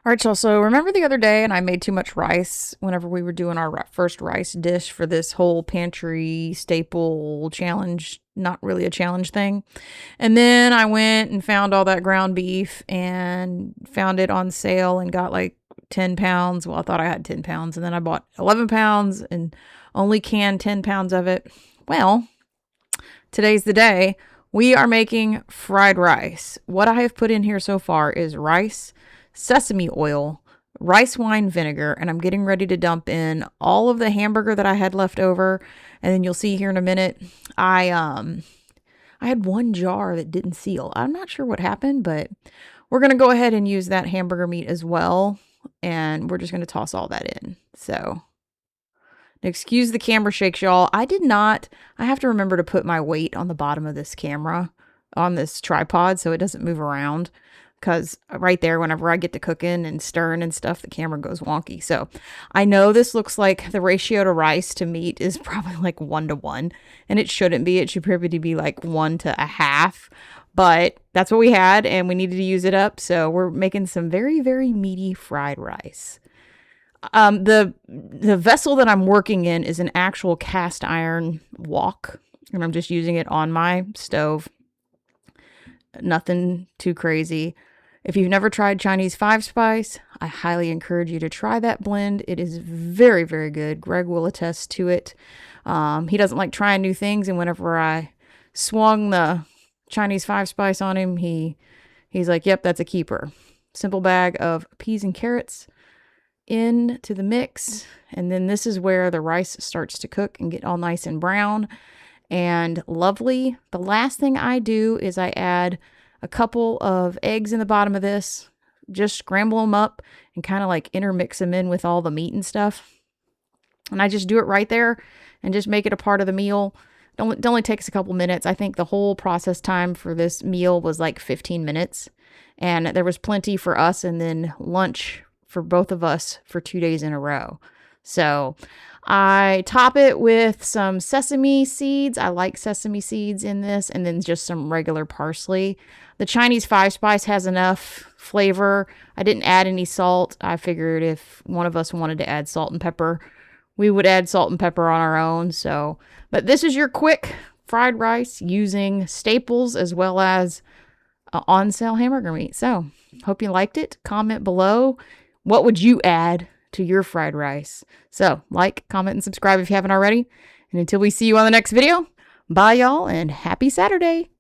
All right, y'all. So remember the other day, and I made too much rice whenever we were doing our first rice dish for this whole pantry staple challenge, not really a challenge thing. And then I went and found all that ground beef and found it on sale and got like 10 pounds. Well, I thought I had 10 pounds. And then I bought 11 pounds and only canned 10 pounds of it. Well, today's the day. We are making fried rice. What I have put in here so far is rice, sesame oil, rice wine vinegar, and I'm getting ready to dump in all of the hamburger that I had left over. And then you'll see here in a minute, I had one jar that didn't seal. I'm not sure what happened, but we're going to go ahead and use that hamburger meat as well. And we're just going to toss all that in. So excuse the camera shakes, y'all. I have to remember to put my weight on the bottom of this camera on this tripod so it doesn't move around. Because right there, whenever I get to cooking and stirring and stuff, the camera goes wonky. So I know this looks like the ratio to rice to meat is probably like 1-to-1. And it shouldn't be. It should probably be like 1-to-1/2. But that's what we had and we needed to use it up. So we're making some very, very meaty fried rice. The vessel that I'm working in is an actual cast iron wok. And I'm just using it on my stove. Nothing too crazy. If you've never tried Chinese 5-spice, I highly encourage you to try that blend. It is very, very good. Greg will attest to it. He doesn't like trying new things, and whenever I swung the Chinese 5-spice on him, he's like, yep, that's a keeper. Simple bag of peas and carrots into the mix, and then this is where the rice starts to cook and get all nice and brown and lovely. The last thing I do is I add a couple of eggs in the bottom of this, just scramble them up and kind of like intermix them in with all the meat and stuff. And I just do it right there and just make it a part of the meal. It only takes a couple minutes. I think the whole process time for this meal was like 15 minutes. And there was plenty for us and then lunch for both of us for 2 days in a row. So I top it with some sesame seeds. I like sesame seeds in this, and then just some regular parsley. The Chinese 5-spice has enough flavor. I didn't add any salt. I figured if one of us wanted to add salt and pepper, we would add salt and pepper on our own. So, but this is your quick fried rice using staples as well as on sale hamburger meat. So, hope you liked it. Comment below. What would you add to your fried rice? So like, comment, and subscribe if you haven't already. And until we see you on the next video, bye y'all and happy Saturday.